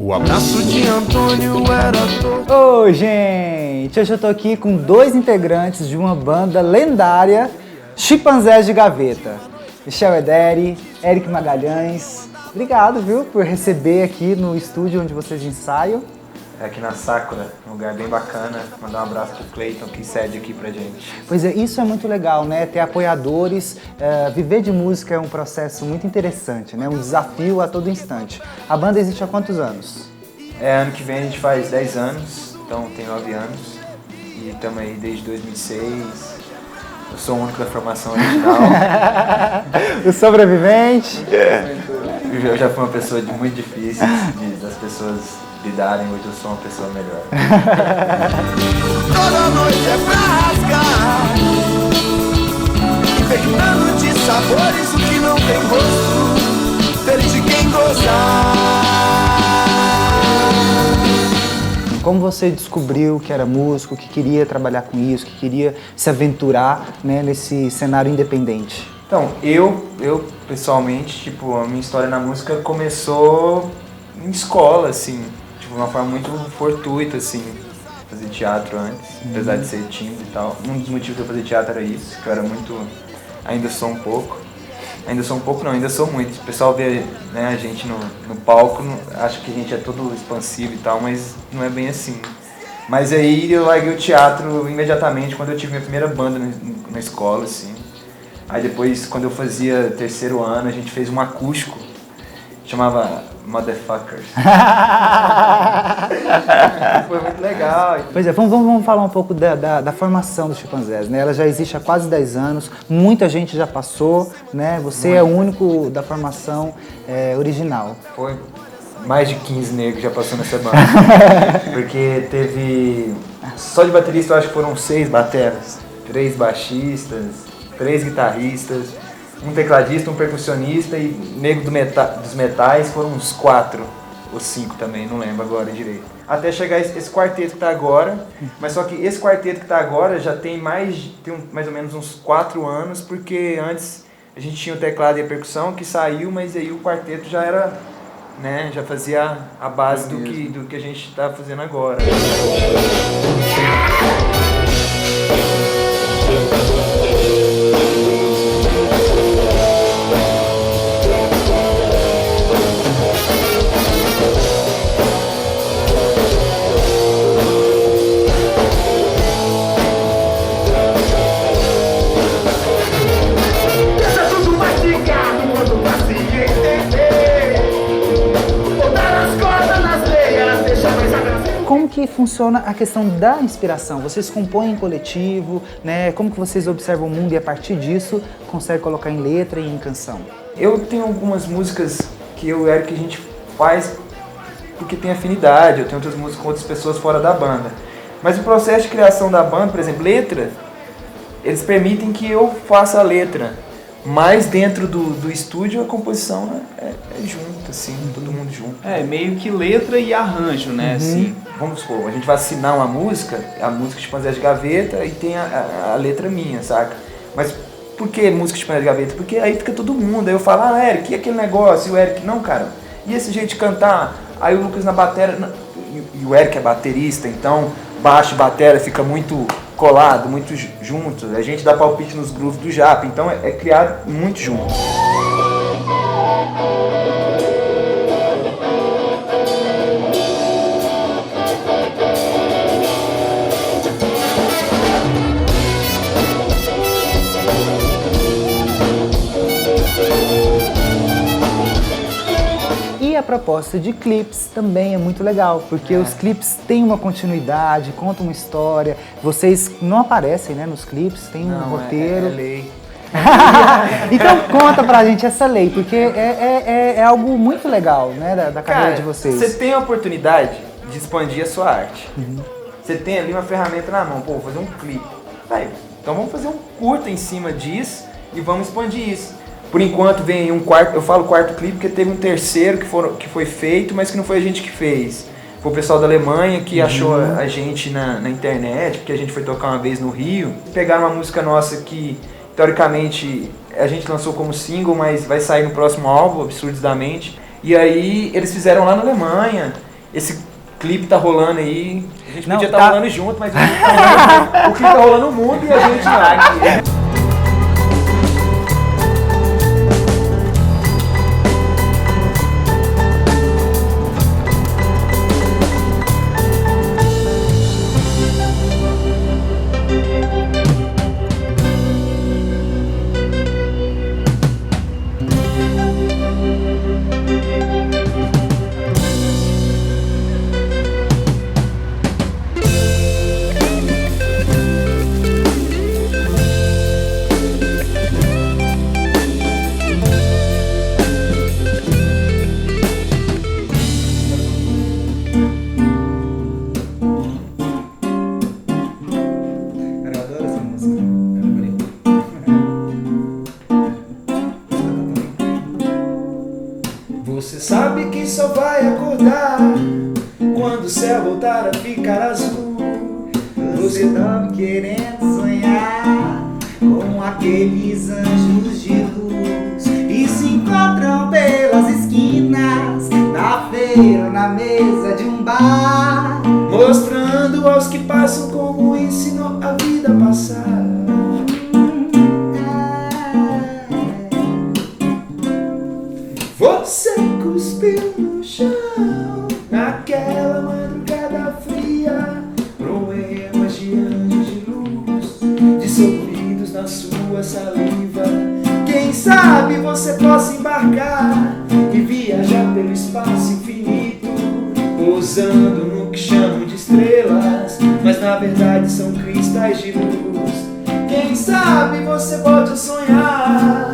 O abraço de Antônio era todo. Oi, gente! Hoje eu tô aqui com dois integrantes de uma banda lendária, Chimpanzés de Gaveta. Michel Ederi, Eric Magalhães. Obrigado, viu, por receber aqui no estúdio onde vocês ensaiam. É aqui na Sakura, um lugar bem bacana. Mandar um abraço pro Cleiton, que cede aqui pra gente. Pois é, isso é muito legal, né? Ter apoiadores, viver de música é um processo muito interessante, né? Um desafio a todo instante. A banda existe há quantos anos? Ano que vem a gente faz 10 anos, então tem 9 anos. E estamos aí desde 2006. Eu sou o único da formação original. O sobrevivente. Eu já fui uma pessoa muito difícil das pessoas lidarem, hoje eu sou uma pessoa melhor. Toda noite é pra rasgar, infectando de sabores o que não tem gosto, feliz de quem gozar. Como você descobriu que era músico, que queria trabalhar com isso, que queria se aventurar, né, nesse cenário independente? Então, eu pessoalmente, tipo, a minha história na música começou em escola, assim, tipo, de uma forma muito fortuita, assim, fazer teatro antes, apesar de ser tímido e tal. Um dos motivos de eu fazer teatro era isso, que eu era muito, ainda sou um pouco não, ainda sou muito. O pessoal vê, né, a gente no palco, acha que a gente é todo expansivo e tal, mas não é bem assim. Mas aí eu larguei o teatro imediatamente quando eu tive minha primeira banda na escola, assim. Aí depois, quando eu fazia terceiro ano, a gente fez um acústico, chamava Motherfuckers. Foi muito legal. Pois é, vamos falar um pouco da formação dos Chimpanzés, né? Ela já existe há quase 10 anos, muita gente já passou, né? Você é o único da formação original. Foi mais de 15 negros já passou nessa banda. Porque teve, só de baterista eu acho que foram 6 bateras, 3 baixistas, 3 guitarristas, um tecladista, um percussionista e negro dos metais foram uns 4 ou 5 também, não lembro agora direito. Até chegar esse quarteto que tá agora, mas só que esse quarteto que tá agora já tem mais ou menos uns 4 anos, porque antes a gente tinha o teclado e a percussão que saiu, mas aí o quarteto já era, né, já fazia a base do que a gente tá fazendo agora. Como que funciona a questão da inspiração? Vocês compõem em coletivo, né? Como que vocês observam o mundo e a partir disso conseguem colocar em letra e em canção? Eu tenho algumas músicas que eu e o Eric a gente faz porque tem afinidade, eu tenho outras músicas com outras pessoas fora da banda. Mas o processo de criação da banda, por exemplo, letra, eles permitem que eu faça a letra. Mas dentro do estúdio a composição é junto, assim, todo mundo junto. É, meio que letra e arranjo, né, assim. Vamos supor, a gente vai assinar uma música, a música Chimpanzés de Gaveta e tem a letra minha, saca? Mas por que música Chimpanzés de Gaveta? Porque aí fica todo mundo, aí eu falo, Eric, e aquele negócio? E o Eric, não, cara, e esse jeito de cantar? Aí o Lucas na bateria, e o Eric é baterista, então baixo e bateria fica muito colado, muito juntos. A gente dá palpite nos grooves do Japa, então é criado muito junto. E a proposta de clipes também é muito legal, porque os clipes têm uma continuidade, contam uma história. Vocês não aparecem, né, nos clipes, tem um roteiro. É lei. Então conta pra gente essa lei, porque é algo muito legal, né, da carreira de vocês. Você tem a oportunidade de expandir a sua arte. Você tem ali uma ferramenta na mão, vou fazer um clipe. Então vamos fazer um curta em cima disso e vamos expandir isso. Por enquanto vem um quarto, eu falo quarto clipe porque teve um terceiro que foi feito, mas que não foi a gente que fez. Foi o pessoal da Alemanha que achou a gente na internet, porque a gente foi tocar uma vez no Rio. Pegaram uma música nossa que, teoricamente, a gente lançou como single, mas vai sair no próximo álbum, Absurdos da Mente. E aí eles fizeram lá na Alemanha. esse clipe tá rolando aí. A gente Não, podia tá- estar rolando junto, mas o clipe tá rolando no mundo e a gente tá aqui. Eu adoro essa música. Você sabe que só vai acordar quando o céu voltar a ficar azul. Você tá querendo sonhar com aqueles anjos de luz e se encontram pelas esquinas, na feira ou na mesa de um bar. Mostrando aos que passam como ensinou a vida a passar. Você cuspiu no chão naquela madrugada fria, poemas de anjos de luz, dissolvidos na sua saliva. Quem sabe você possa embarcar e viajar pelo espaço infinito, pousando no que chamam de estrelas, mas na verdade são cristais de luz. Quem sabe você pode sonhar